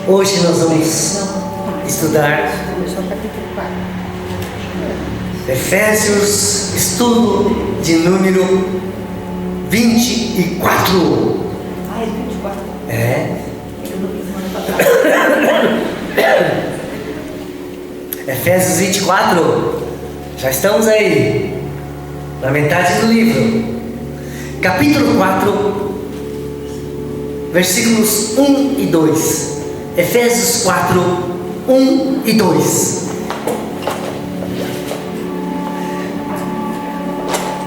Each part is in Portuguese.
Hoje nós vamos estudar Efésios, estudo de número 24. Ah, é 24? É. Eu não fiz semana passada. Efésios 24. Já estamos aí na metade do livro. Capítulo 4, versículos 1 e 2. Efésios 4, 1 e 2.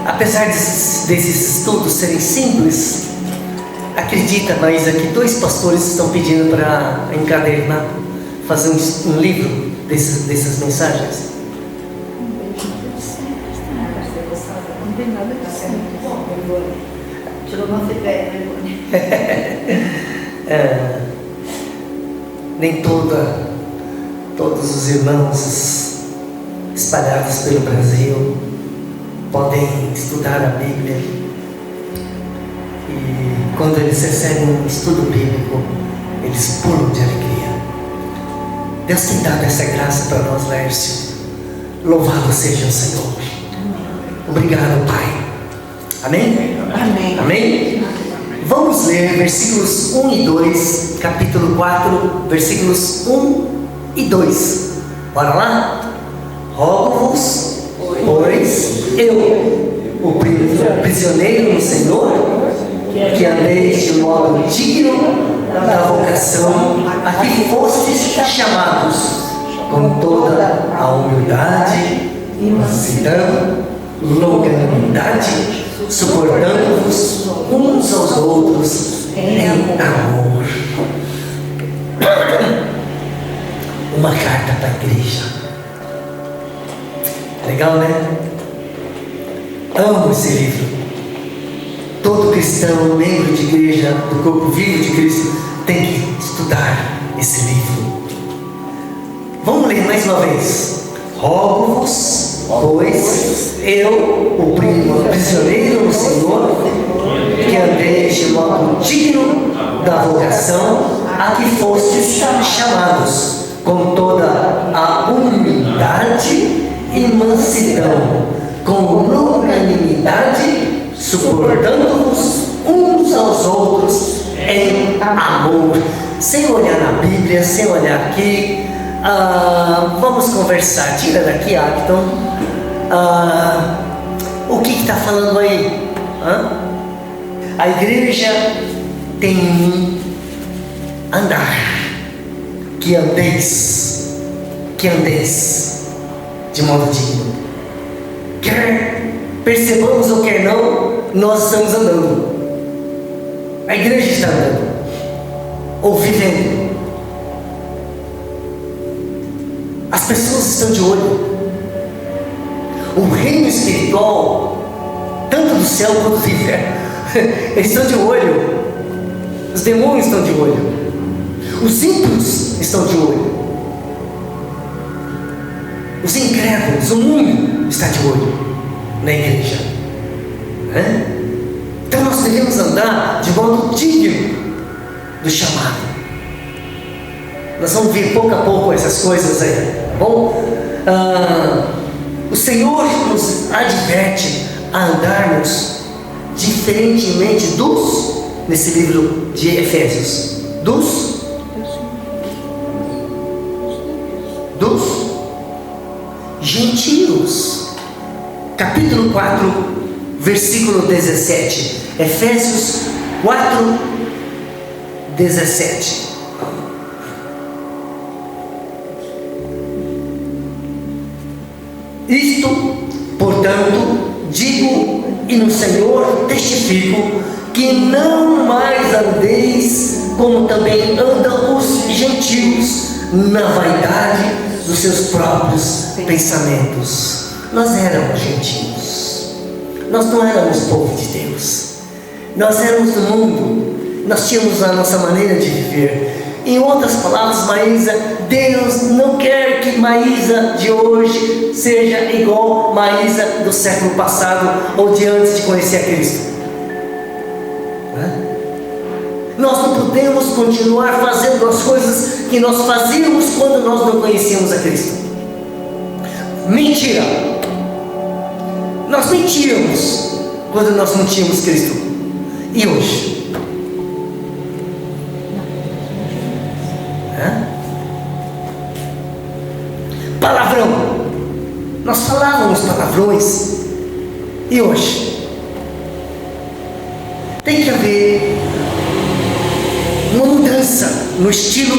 Apesar desses estudos serem simples, acredita, Maísa, que 2 pastores estão pedindo para encadernar, fazer um livro dessas mensagens. Não tem nada que ser muito bom. Tirou nossa ideia, né, Nem todos os irmãos espalhados pelo Brasil podem estudar a Bíblia, e quando eles recebem um estudo bíblico, eles pulam de alegria. Deus tem dado essa graça para nós, Lércio. Louvado seja o Senhor. Obrigado, Pai. Amém? Amém. Amém? Vamos ler versículos 1 e 2, capítulo 4, versículos 1 e 2. Bora lá? Rogo-vos, pois eu, o prisioneiro no Senhor, que andeis de modo digno da vocação a que fostes chamados, com toda a humildade e mansidão, longanimidade, suportando-vos uns aos outros em amor. Uma carta para a igreja. Legal, né? Amo esse livro. Todo cristão, membro de igreja, do corpo vivo de Cristo, tem que estudar esse livro. Vamos ler mais uma vez. Rogo-vos, pois eu, o prisioneiro no Senhor, que andeis de modo digno da vocação a que fostes chamados, com toda a humildade e mansidão, com longanimidade, suportando-vos uns aos outros em amor. Sem olhar na Bíblia, sem olhar aqui, vamos conversar. Tira daqui, Acton. O que está falando aí? A igreja tem andar, que andeis de modo digno. Quer percebamos ou quer não, nós estamos andando. A igreja está andando, ou vivendo. As pessoas estão de olho. O reino espiritual, tanto do céu quanto do inferno, eles estão de olho. Os demônios estão de olho. Os ímpios estão de olho. Os incrédulos, o mundo está de olho na igreja. Então nós devemos andar de modo digno do chamado. Nós vamos ver pouco a pouco essas coisas aí, tá bom? O Senhor nos adverte a andarmos diferentemente nesse livro de Efésios, dos gentios. Capítulo 4, versículo 17. Efésios 4, 17. Isto, portanto, digo e no Senhor testifico, que não mais andeis como também andam os gentios, na vaidade dos seus próprios pensamentos. Nós éramos gentios, nós não éramos povo de Deus, nós éramos do mundo, nós tínhamos a nossa maneira de viver. Em outras palavras, Maísa, Deus não quer que Maísa de hoje seja igual Maísa do século passado ou de antes de conhecer a Cristo. nós não podemos continuar fazendo as coisas que nós fazíamos quando nós não conhecíamos a Cristo. Mentira! Nós mentíamos quando nós não tínhamos Cristo. E hoje? Palavrão. Nós falávamos palavrões. E hoje? Tem que haver uma mudança no estilo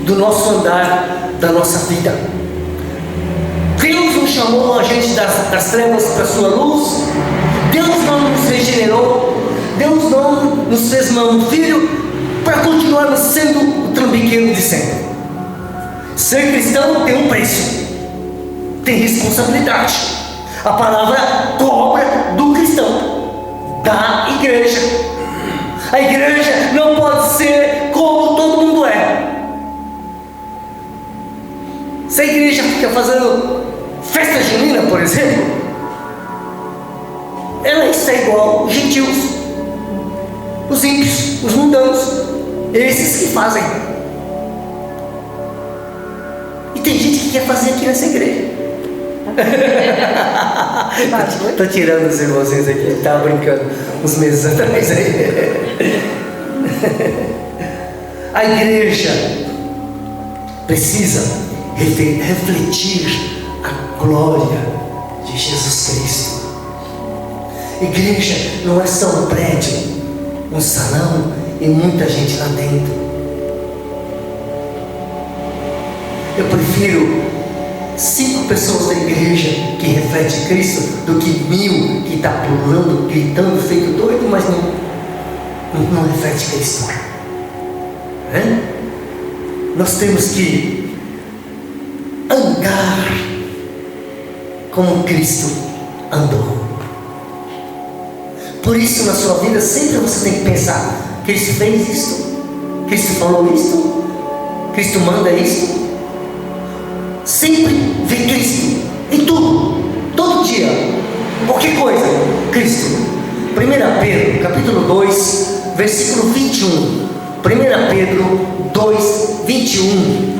do nosso andar, da nossa vida. Deus não chamou a gente das trevas para a sua luz. Deus não nos regenerou. Deus não nos fez um filho para continuarmos sendo o trambiqueiro de sempre. Ser cristão tem um preço, tem responsabilidade. A palavra cobra do cristão, da igreja. A igreja não pode ser como todo mundo é. Se a igreja fica fazendo festa junina, por exemplo, ela está igual os gentios, os ímpios, os mundanos, esses que fazem. E tem gente que quer fazer aqui nessa igreja. Estou tirando os irmãozinhos aqui, estava brincando uns meses atrás aí. A igreja precisa refletir a glória de Jesus Cristo. Igreja não é só um prédio, um salão e muita gente lá dentro. Eu prefiro 5 pessoas da igreja que refletem Cristo do que 1000 que está pulando, gritando, feito doido, mas não reflete Cristo. Nós temos que andar como Cristo andou. Por isso, na sua vida, sempre você tem que pensar: Cristo fez isto, Cristo falou isto, Cristo manda isto. Sempre vê Cristo em tudo, todo dia, qualquer coisa, Cristo. 1 Pedro, capítulo 2, versículo 21. 1 Pedro 2, 21.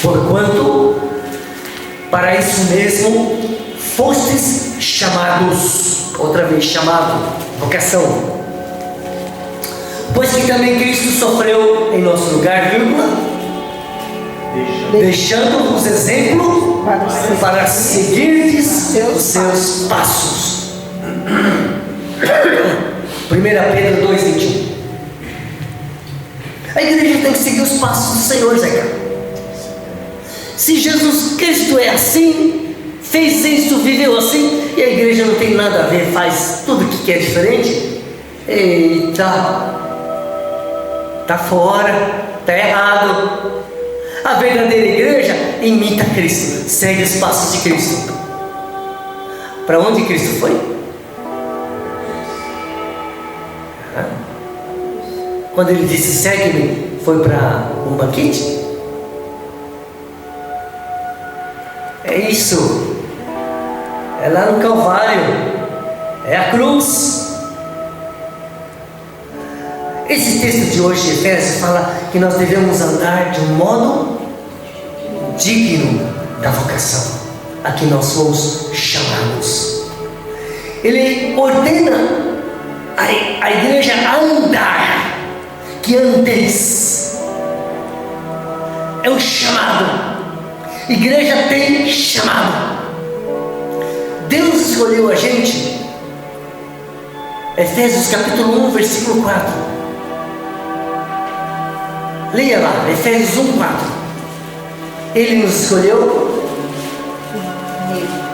Porquanto, para isso mesmo, fostes chamados. Outra vez, chamado, vocação. Pois que também Cristo sofreu em nosso lugar, vírgula, deixando-vos exemplo para seguirdes os seus passos. 1 Pedro 2, 21. A igreja tem que seguir os passos do Senhor, Zeca. Se Jesus Cristo é assim, fez isso, viveu assim, e a igreja não tem nada a ver, faz tudo que quer diferente, eita, está fora, está errado. A verdadeira igreja imita Cristo, segue os passos de Cristo. Para onde Cristo foi? Quando ele disse segue-me, foi para um banquete? É isso, é lá no Calvário, é a cruz. Esse texto de hoje de Efésios fala que nós devemos andar de um modo digno da vocação a que nós fomos chamados. Ele ordena a igreja a andar, que andeis. É um chamado. Igreja tem chamado. Deus escolheu a gente. Efésios capítulo 1, versículo 4. Leia lá, Efésios 1, 4. Ele nos escolheu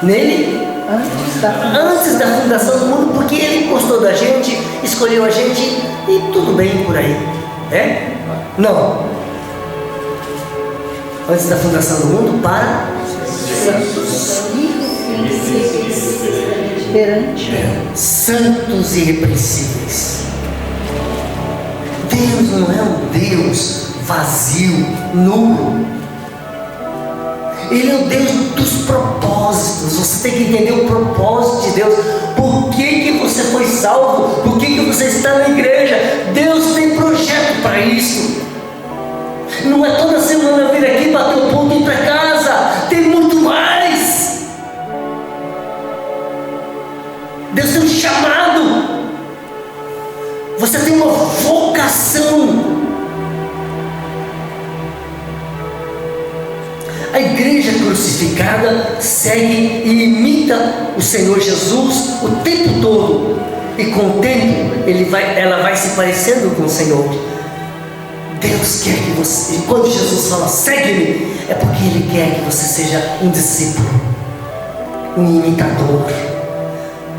nele antes da fundação do mundo, porque Ele gostou da gente, escolheu a gente e tudo bem por aí. É? Não. Antes da fundação do mundo, para santos e irrepreensíveis. Deus não é um Deus vazio, nulo. Ele é o Deus dos propósitos. Você tem que entender o propósito de Deus. Por que você foi salvo, por que você está na igreja. Deus tem projeto para isso. Não é toda semana vir aqui, bater o ponto e ir para casa. Tem muito mais. Deus tem um chamado. Você tem uma vocação. A igreja crucificada segue e imita o Senhor Jesus o tempo todo. E com o tempo ela vai se parecendo com o Senhor. Deus quer que você, e quando Jesus fala segue-me, é porque Ele quer que você seja um discípulo, um imitador,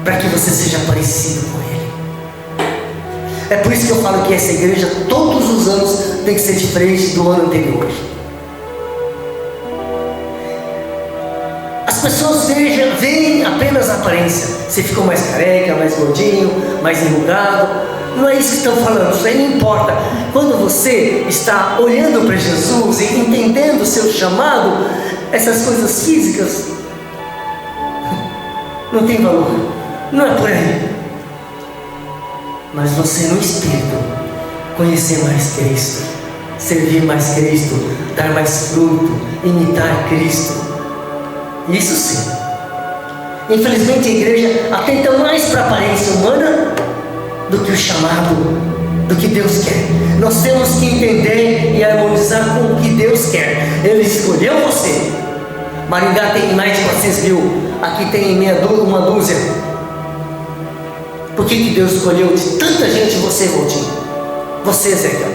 para que você seja parecido com Ele. É por isso que eu falo que essa igreja todos os anos tem que ser diferente do ano anterior. As pessoas veem apenas a aparência. Você ficou mais careca, mais gordinho, mais enrugado. Não é isso que estão falando, isso aí não importa. Quando você está olhando para Jesus e entendendo o seu chamado, essas coisas físicas não tem valor. Não é por aí. Mas você no Espírito conhecer mais Cristo, servir mais Cristo, dar mais fruto, imitar Cristo. Isso sim. Infelizmente a igreja atenta mais para a aparência humana do que o chamado, do que Deus quer. Nós temos que entender e harmonizar com o que Deus quer. Ele escolheu você. Maringá tem mais de 400 mil. Aqui tem uma dúzia. Por que Deus escolheu de tanta gente você, Valtinho? Você, Zeca,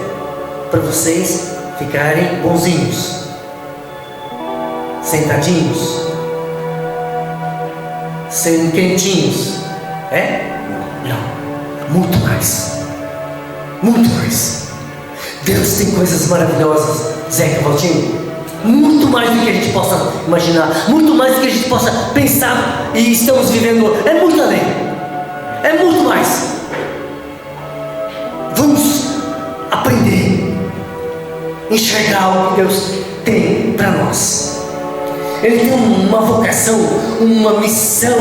para vocês ficarem bonzinhos, sentadinhos, serem quentinhos. Não. Muito mais. Muito mais. Deus tem coisas maravilhosas, Zeca, Valtinho. Muito mais do que a gente possa imaginar. Muito mais do que a gente possa pensar. E estamos vivendo. É muito além. É muito mais. Vamos aprender. Enxergar o que Deus tem para nós. Ele tem uma vocação, uma missão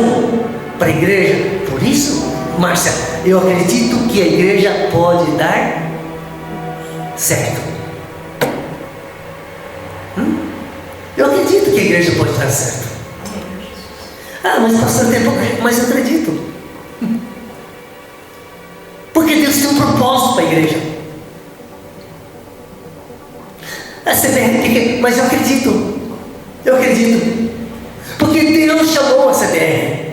para a igreja. Por isso, Márcia, eu acredito que a igreja pode dar certo. Eu acredito que a igreja pode dar certo. Mas pastor, tem pouco, mas eu acredito. Porque Deus tem um propósito para a igreja. Mas eu acredito. Eu acredito. Porque Deus chamou a CBR.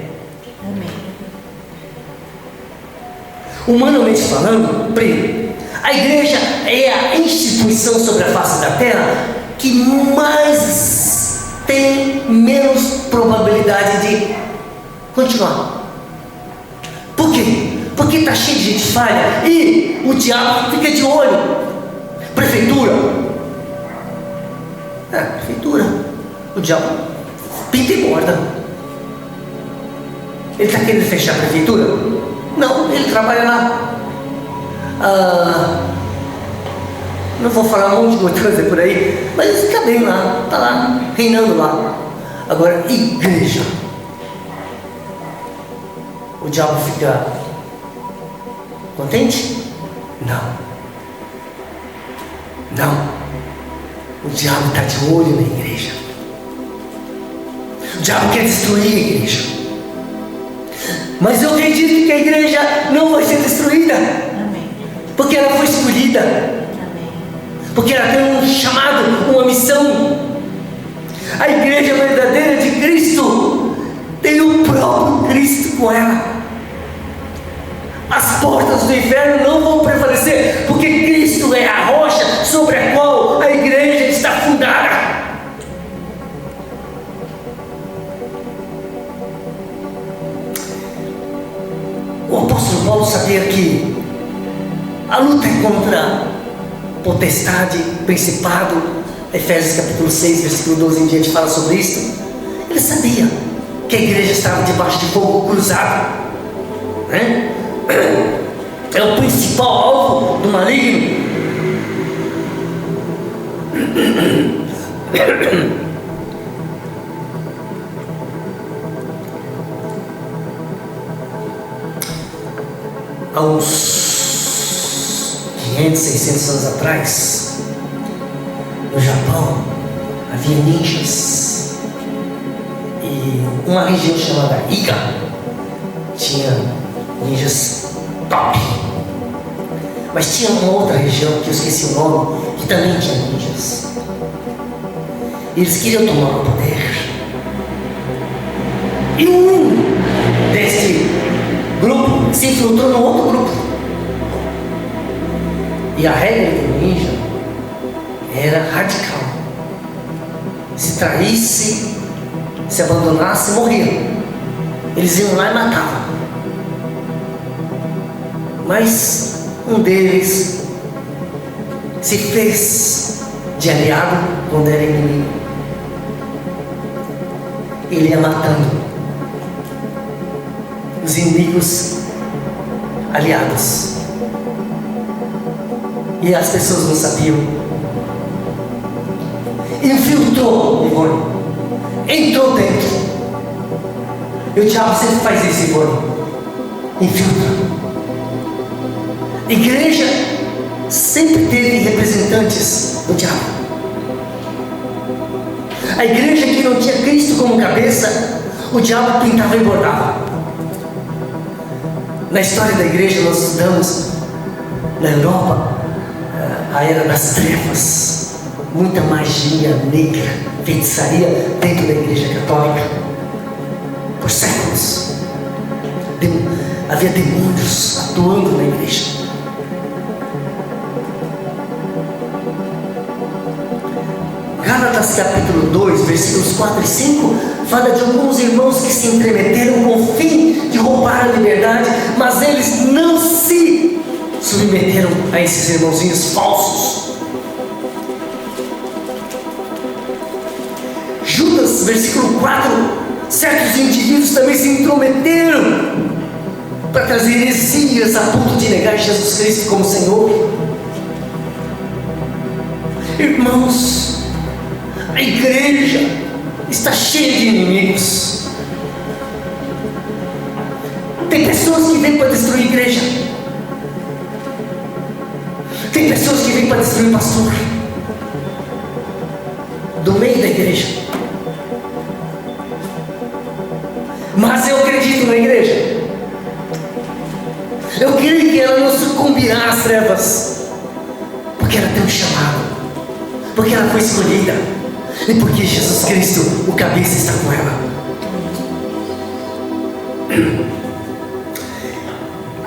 Humanamente falando, primo, a igreja é a instituição sobre a face da terra que mais tem menos probabilidade de continuar. Por quê? Porque está cheio de gente falha e o diabo fica de olho. Prefeitura. Prefeitura. O diabo pinta e borda. Ele está querendo fechar a prefeitura? Não, ele trabalha lá. Não vou falar um monte de coisa por aí, mas ele fica bem lá, está lá, reinando lá. Agora, igreja. O diabo fica contente? Não. Não. O diabo está de olho na igreja. O diabo quer destruir a igreja. Mas eu acredito que a igreja não vai ser destruída. Amém. Porque ela foi escolhida. Amém. Porque ela tem um chamado, uma missão. A igreja verdadeira de Cristo tem o próprio Cristo com ela. As portas do inferno não vão prevalecer, porque Cristo é a rocha sobre a qual a igreja está fundada. O apóstolo Paulo sabia que a luta é contra potestade, principado. Efésios capítulo 6, versículo 12 em diante fala sobre isso. Ele sabia que a igreja estava debaixo de fogo cruzado, né? É o principal alvo do maligno. há uns 500, 600 anos atrás, no Japão, havia ninjas. E uma região chamada Iga tinha ninjas top. Mas tinha uma outra região, que eu esqueci o nome, que também tinha ninjas. E eles queriam tomar o poder. E um desse grupo se infiltrou no outro grupo. E a regra do ninja era radical. Se traísse, se abandonasse, morria. Eles iam lá e matavam. Mas um deles se fez de aliado quando era inimigo. Ele ia matando os inimigos aliados. E as pessoas não sabiam. Infiltrou, Ivone. Entrou dentro. E o diabo sempre faz isso, Ivone. Infiltra. Igreja sempre teve representantes do diabo. A igreja que não tinha Cristo como cabeça, o diabo pintava e bordava. Na história da igreja nós estudamos na Europa a era das trevas, muita magia negra, feitiçaria dentro da igreja católica. Por séculos havia demônios atuando na igreja. Gálatas capítulo 2, versículos 4 e 5 fala de alguns irmãos que se entremeteram com o fim de roubar a liberdade, mas eles não se submeteram a esses irmãozinhos falsos. Judas, versículo 4, certos indivíduos também se intrometeram para trazer heresias a ponto de negar Jesus Cristo como Senhor. Irmãos, a igreja está cheia de inimigos. Tem pessoas que vêm para destruir a igreja. Tem pessoas que vêm para destruir o pastor do meio da igreja. Mas eu acredito na igreja. Eu creio que ela não sucumbirá às trevas, porque ela tem um chamado, porque ela foi escolhida, e porque Jesus Cristo, o cabeça, está com ela.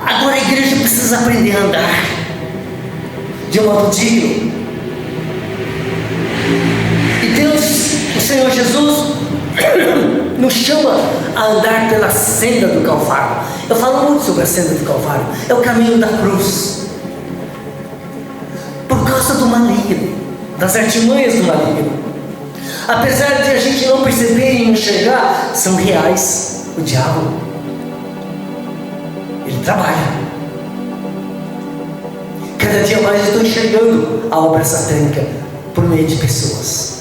Agora a igreja precisa aprender a andar de um modo digno. E Deus, o Senhor Jesus, nos chama a andar pela senda do Calvário. Eu falo muito sobre a senda do Calvário. É o caminho da cruz. Por causa do maligno, das artimanhas do maligno. Apesar de a gente não perceber e enxergar, são reais. O diabo, ele trabalha. Cada dia mais eu estou enxergando a obra satânica por meio de pessoas.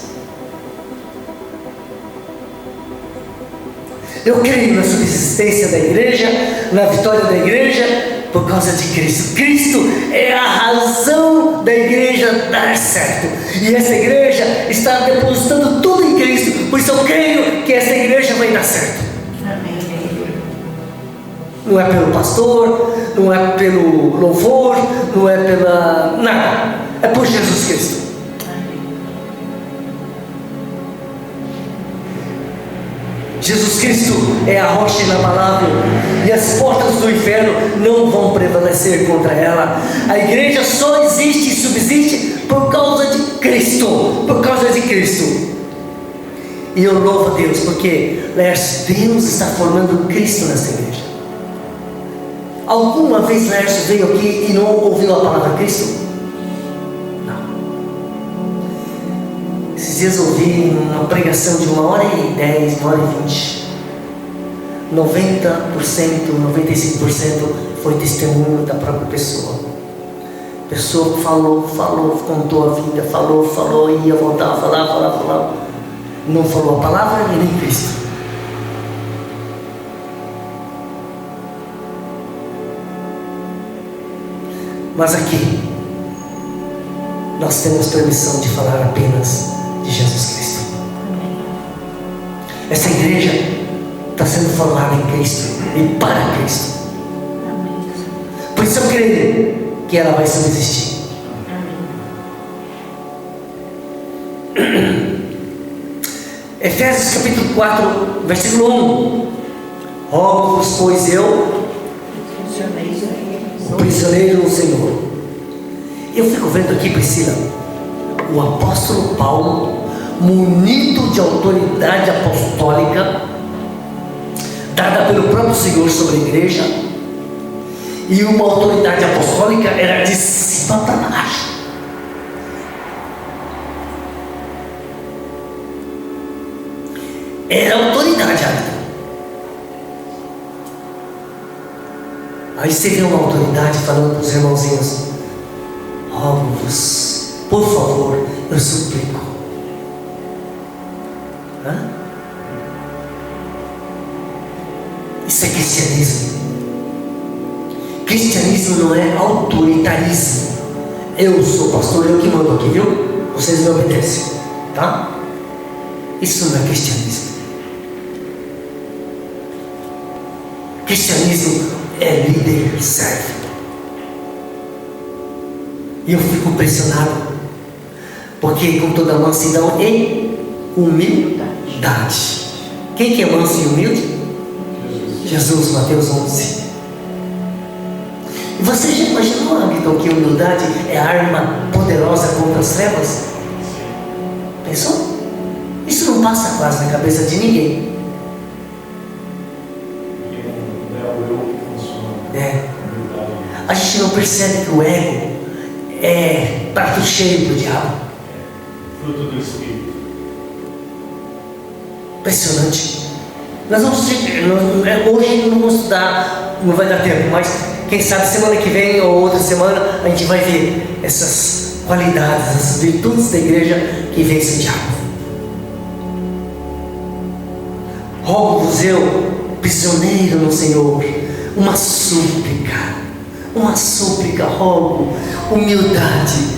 Eu creio na subsistência da igreja, na vitória da igreja, por causa de Cristo. Cristo é a razão da igreja dar certo. E essa igreja está depositando tudo em Cristo. Por isso eu creio que essa igreja vai dar certo. Não é pelo pastor, não é pelo louvor, não é pela nada. É por Jesus Cristo. Jesus Cristo é a rocha inabalável, e as portas do inferno não vão prevalecer contra ela. A igreja só existe e subsiste por causa de Cristo, por causa de Cristo. E eu louvo a Deus, porque Deus está formando Cristo nessa igreja. Alguma vez Lércio veio aqui e não ouviu a palavra Cristo? Não. Esses dias eu ouvi uma pregação de 1h10, 1h20. 90%, 95% foi testemunho da própria pessoa. A pessoa falou, contou a vida, falou, ia voltar, falar. Não falou a palavra e nem Cristo. Mas aqui, nós temos permissão de falar apenas de Jesus Cristo. Essa igreja está sendo formada em Cristo e para Cristo. Por isso eu creio que ela vai subsistir. Efésios capítulo 4, versículo 1. Rogo-vos, pois eu, prisioneiro no Senhor. Eu fico vendo aqui, Priscila, o apóstolo Paulo, munido de autoridade apostólica, dada pelo próprio Senhor sobre a igreja, e uma autoridade apostólica era de cima para baixo. Era autoridade ainda. Aí você vê uma autoridade falando para os irmãozinhos: rogo-vos, por favor, eu suplico. Isso é cristianismo. Cristianismo não é autoritarismo. Eu sou pastor, eu que mando aqui, viu? Vocês me obedecem, tá? Isso não é cristianismo. Cristianismo é líder e serve. E eu fico impressionado, porque com toda mansidão e humildade. Quem que é manso e humilde? Jesus, Mateus 11. E você já imaginou, Hamilton, que humildade é a arma poderosa contra as trevas? Pensou? Isso não passa quase na cabeça de ninguém. A gente não percebe que o ego é prato cheio do diabo. Fruto do Espírito. Impressionante. Nós vamos hoje não vamos estudar, não vai dar tempo, mas quem sabe semana que vem ou outra semana a gente vai ver essas qualidades, essas virtudes da igreja que vence o diabo. Rogo-vos eu, prisioneiro no Senhor, uma súplica, rogo, humildade.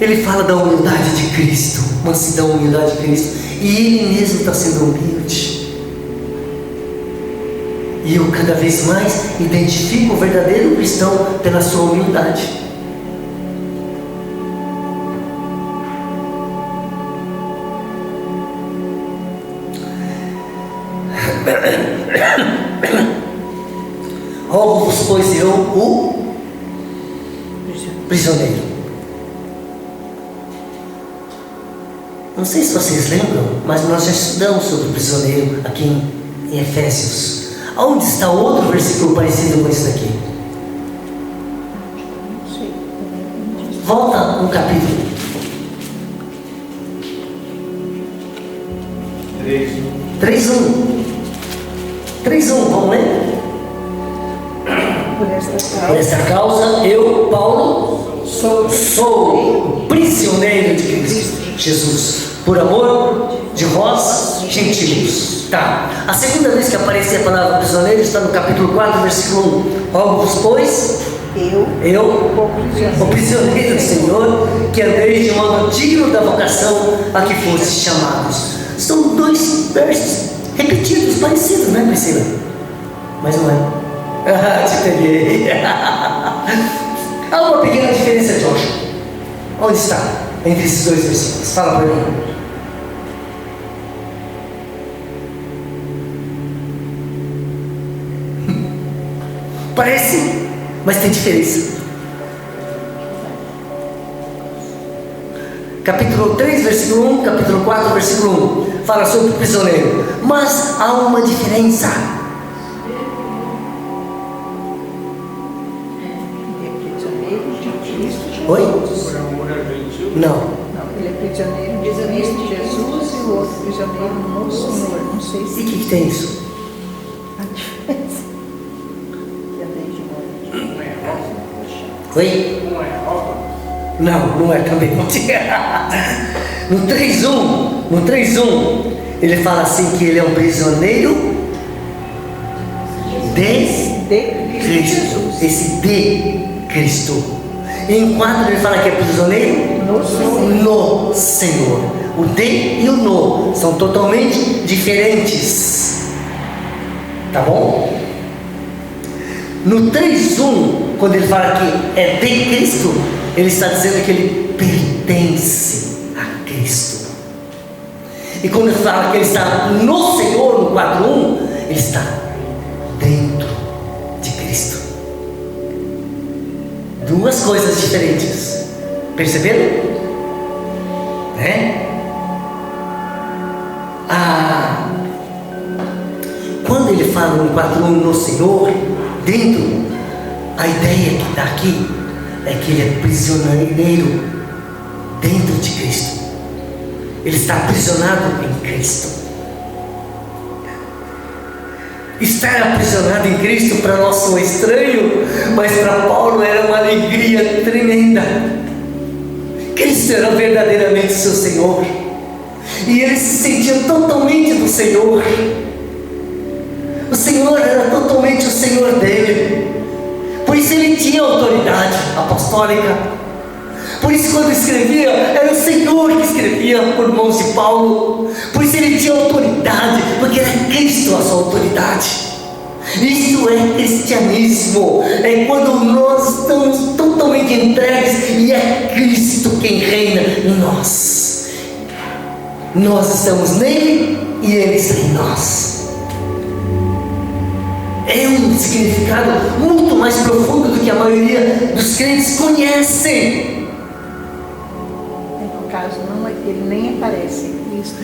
Ele fala da humildade de Cristo, mansidão, humildade de Cristo, e Ele mesmo está sendo humilde. E eu cada vez mais identifico o verdadeiro cristão pela sua humildade. Rogo-vos, pois eu, o prisioneiro. Não sei se vocês lembram, mas nós já estudamos sobre o prisioneiro aqui em Efésios. Onde está outro versículo parecido com esse daqui? Volta no capítulo 3:1. Vamos ler? Por esta causa, eu, Paulo, sou prisioneiro de Cristo Jesus, por amor de vós, gentios. Tá. A segunda vez que aparece a palavra prisioneiro está no capítulo 4, versículo 1. Rogo-vos, pois, eu, o prisioneiro do Senhor, que andeis de modo digno da vocação a que fostes chamados. São dois versos repetidos, parecidos, não é, Priscila? Mas não é. Te peguei. Há uma pequena diferença, Joshua. Onde está entre esses dois versículos? Fala para mim. Parece, mas tem diferença. Capítulo 3, versículo 1, capítulo 4, versículo 1 fala sobre o prisioneiro, mas há uma diferença. Oi? Não. Ele é prisioneiro de Cristo Jesus e o outro prisioneiro no Senhor. Não sei se. E o que tem isso? A diferença. Oi? Não é também. No 3:1, ele fala assim que ele é um prisioneiro de Cristo. Esse de Cristo. E em 4 ele fala que é prisioneiro no Senhor. O de e o no são totalmente diferentes. Tá bom? No 3:1, quando ele fala que é de Cristo, ele está dizendo que ele pertence a Cristo. E quando ele fala que ele está no Senhor, no 4:1, ele está dentro de Cristo. Duas coisas diferentes. Perceberam? Né? Quando ele fala no 4:1 no Senhor, dentro, a ideia que está aqui é que ele é prisioneiro dentro de Cristo. Ele está aprisionado em Cristo. Estar aprisionado em Cristo para nós soa estranho, mas para Paulo era uma alegria tremenda. Cristo era verdadeiramente seu Senhor, e ele se sentia totalmente do Senhor. O Senhor era totalmente o Senhor dele. Por isso ele tinha autoridade apostólica. Por isso quando escrevia, era o Senhor que escrevia por mãos de Paulo. Por isso ele tinha autoridade, porque era Cristo a sua autoridade. Isso é cristianismo. É quando nós estamos totalmente entregues e é Cristo quem reina em nós. Nós estamos nele e ele está em nós. É um significado muito mais profundo do que a maioria dos crentes conhecem. No caso, não, ele nem aparece.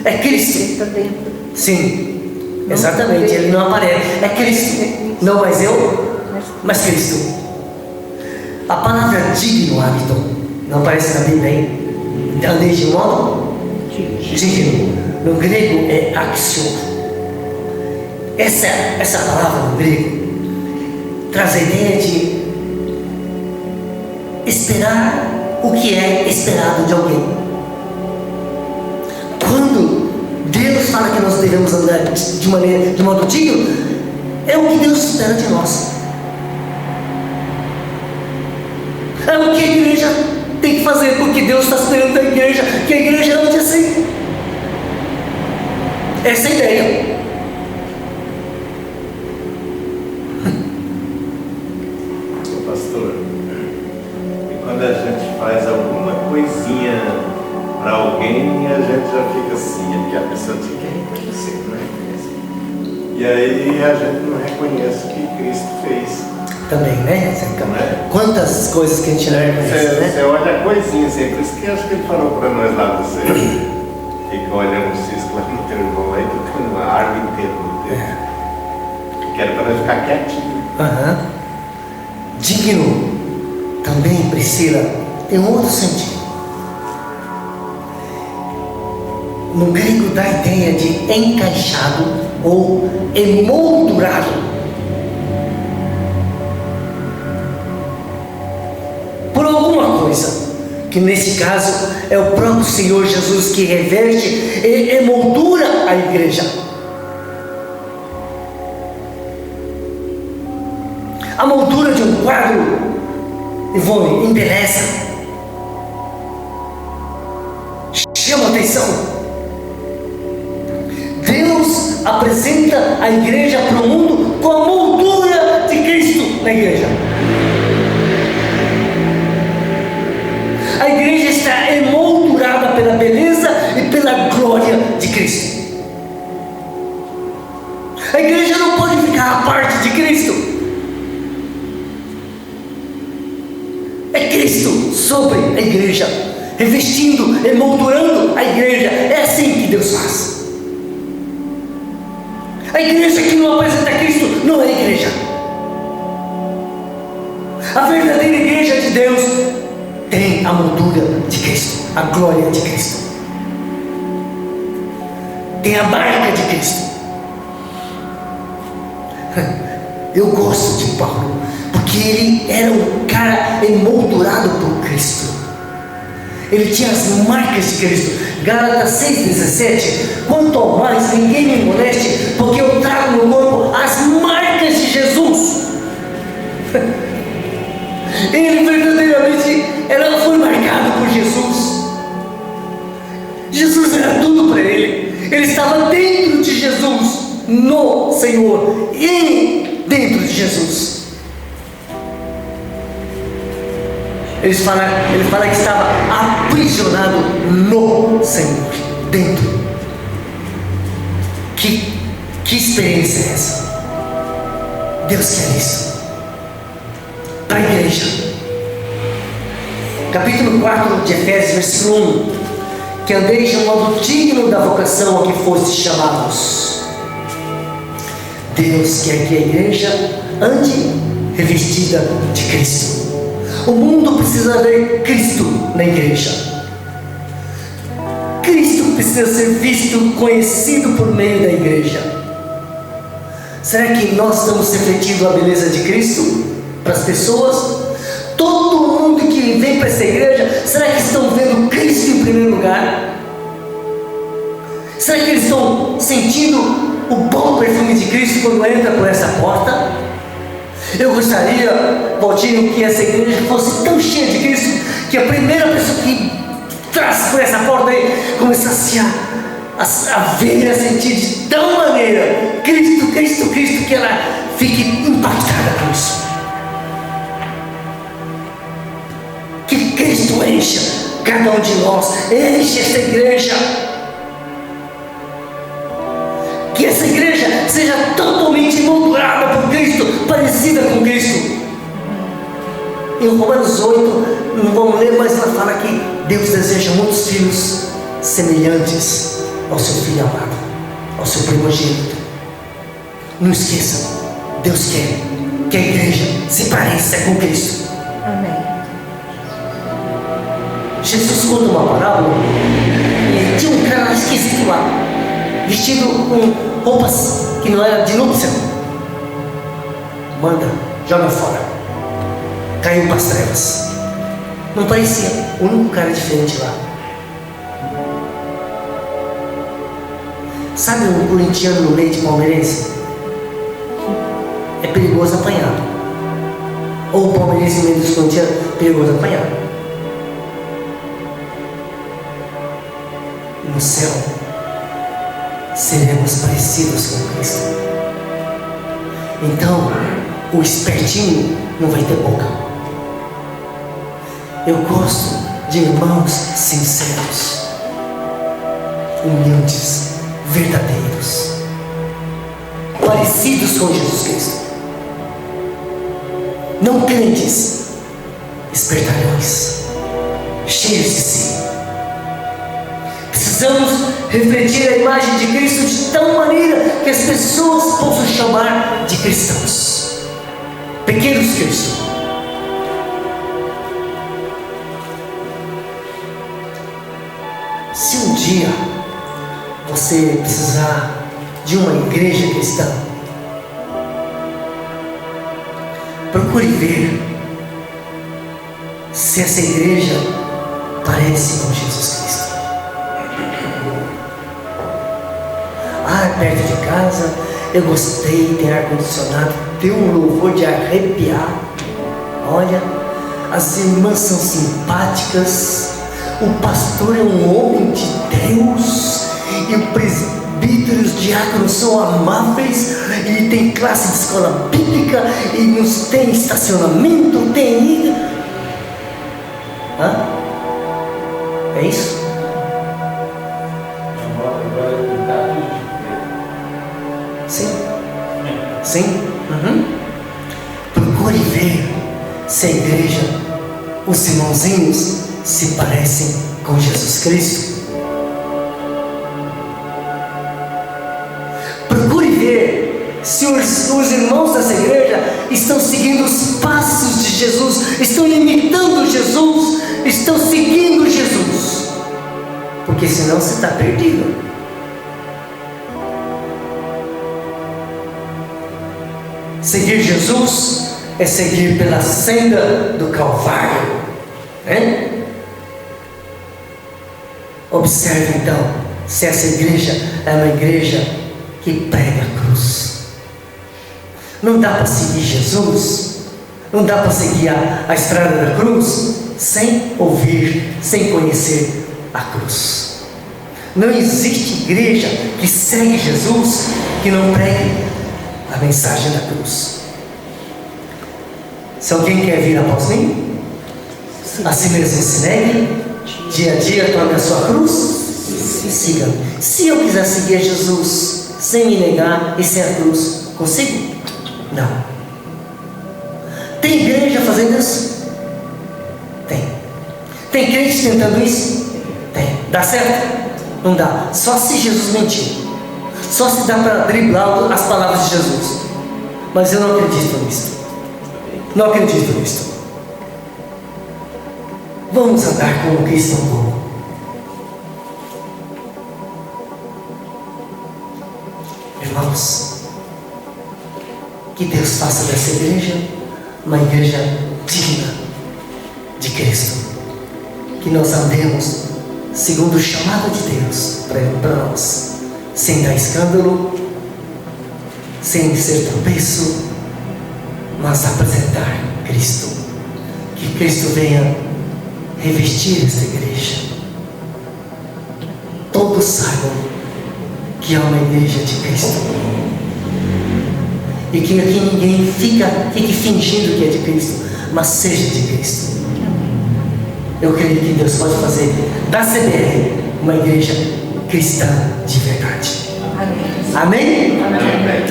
É Cristo. Ele está dentro. Sim, exatamente, ele não aparece. É Cristo. Não mais eu, mas Cristo. A palavra digno, Hamilton, não aparece na Bíblia, hein? Andei de modo digno. No grego é axio. Essa palavra no grego traz a ideia de esperar o que é esperado de alguém. Quando Deus fala que nós devemos andar de modo digno, é o que Deus espera de nós. É o que a igreja tem que fazer, porque Deus está esperando da igreja que a igreja ande assim. Essa é a ideia. Pastor, e quando a gente faz alguma coisinha para alguém, a gente já fica assim, é porque a pessoa tem que reconhecer, não reconhece. E aí a gente não reconhece o que Cristo fez. Também, né? Quantas coisas que a gente não reconhece, né? Você olha a coisinha assim, por isso que acho que ele falou para nós lá, você fica olhando o cisco lá no teu irmão, aí fica uma árvore inteira no teu. Que era para nós ficar quietinho. Digno também, Priscila, tem um outro sentido. No grego dá a ideia de encaixado ou emoldurado. Por alguma coisa, que nesse caso é o próprio Senhor Jesus que reverte e emoldura a igreja. A moldura de um quadro, Ivone, embeleza, chama atenção. Deus apresenta a igreja para o mundo com a moldura de Cristo na igreja. A igreja está emoldurada pela beleza e pela glória de Cristo. A igreja não pode ficar à parte de Cristo. É Cristo sobre a igreja, revestindo, emoldurando a igreja. É assim que Deus faz. A igreja que não apresenta Cristo não é igreja. A verdadeira igreja de Deus tem a moldura de Cristo, a glória de Cristo, tem a marca de Cristo. Eu gosto de Paulo, porque ele era um cara emoldurado por Cristo. Ele tinha as marcas de Cristo. Gálatas 6,17: quanto ao mais, ninguém me moleste, porque eu trago no corpo as marcas de Jesus. Ele verdadeiramente foi marcado por Jesus. Jesus era tudo para ele. Ele estava dentro de Jesus, no Senhor e dentro de Jesus. Ele fala que estava aprisionado no Senhor, dentro. Que experiência é essa? Deus quer isso para a igreja. Capítulo 4 de Efésios, versículo 1: que andeis de um modo digno da vocação a que fostes chamados. Deus quer que a igreja ande revestida de Cristo. O mundo precisa ver Cristo na igreja. Cristo precisa ser visto, conhecido por meio da igreja. Será que nós estamos refletindo a beleza de Cristo para as pessoas? Todo mundo que vem para essa igreja, será que estão vendo Cristo em primeiro lugar? Será que eles estão sentindo o bom perfume de Cristo quando entra por essa porta? Eu gostaria, Valtinho, que essa igreja fosse tão cheia de Cristo que a primeira pessoa que traz por essa porta aí começasse a ver, a sentir de tal maneira Cristo, Cristo, Cristo, que ela fique impactada com isso. Que Cristo encha cada um de nós, enche essa igreja. Que essa igreja seja totalmente moldurada por Cristo, parecida com Cristo. Em Romanos 8, não vamos ler, mas ela fala que Deus deseja muitos filhos semelhantes ao seu Filho amado, ao seu primogênito. Não esqueçam, Deus quer que a igreja se pareça com Cristo. Amém. Jesus conta uma parábola e tinha um cara esquisito lá, vestido com roupas que não eram de núpcia. Manda, joga fora. Caiu para as trevas. Não parecia o único cara diferente lá. Sabe um corintiano no meio de palmeirense? É perigoso apanhar. Ou o palmeirense no meio dos corintianos, perigoso apanhar. No céu seremos parecidos com Cristo. Então o espertinho não vai ter boca. Eu gosto de irmãos sinceros, humildes, verdadeiros, parecidos com Jesus Cristo. Não crentes espertalhões, cheios de si. Precisamos refletir a imagem de Cristo de tal maneira que as pessoas possam chamar de cristãos, pequenos Cristos. Se um dia você precisar de uma igreja cristã, procure ver se essa igreja parece com Jesus Cristo. Perto de casa, eu gostei, tem ar-condicionado, tem um louvor de arrepiar. Olha, as irmãs são simpáticas, o pastor é um homem de Deus, e o presbítero e os diáconos são amáveis, e tem classe de escola bíblica, e nos tem estacionamento, tem... Hã? É isso? Sim? Uhum. Procure ver se a igreja, os irmãozinhos, se parecem com Jesus Cristo. Procure ver se os irmãos dessa igreja estão seguindo os passos de Jesus, estão imitando Jesus, estão seguindo Jesus. Porque senão você está perdido. Seguir Jesus é seguir pela senda do Calvário, né? Observe então se essa igreja é uma igreja que prega a cruz. Não dá para seguir Jesus Não dá para seguir a estrada da cruz sem ouvir, sem conhecer a cruz. Não existe igreja que segue Jesus que não pregue a mensagem da cruz. Se alguém quer vir após mim, a si mesmo se negue, dia a dia tome a sua cruz e siga-me. Se eu quiser seguir Jesus sem me negar e sem a cruz, consigo? Não. Tem igreja fazendo isso? Tem. Tem crente tentando isso? Tem. Dá certo? Não dá. Só se Jesus mentir. Só se dá para driblar as palavras de Jesus. Mas eu não acredito nisso. Não acredito nisso. Vamos andar como Cristo andou. Irmãos, que Deus faça dessa igreja uma igreja digna de Cristo. Que nós andemos segundo o chamado de Deus para nós, sem dar escândalo, sem ser tropeço, mas apresentar Cristo. Que Cristo venha revestir esta igreja. Todos saibam que é uma igreja de Cristo. E que aqui ninguém fique fingindo que é de Cristo, mas seja de Cristo. Eu creio que Deus pode fazer da CBR uma igreja cristã de verdade. Amém? Amém?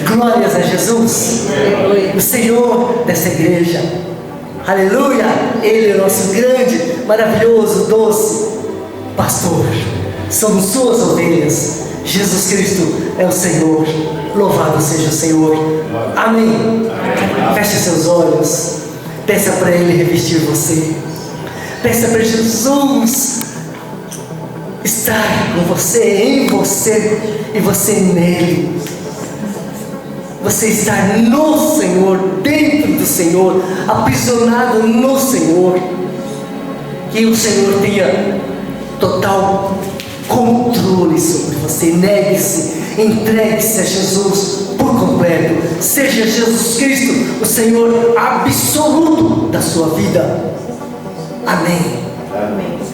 Glórias a Jesus, o Senhor dessa igreja. Aleluia! Ele é o nosso grande, maravilhoso, doce pastor. Somos suas ovelhas. Jesus Cristo é o Senhor. Louvado seja o Senhor. Amém. Feche seus olhos. Peça para Ele revestir você. Peça para Jesus estar com você, em você e você nele. Você está no Senhor, dentro do Senhor, aprisionado no Senhor. Que o Senhor tenha total controle sobre você. Negue-se, entregue-se a Jesus por completo. Seja Jesus Cristo o Senhor absoluto da sua vida. Amém. Amém.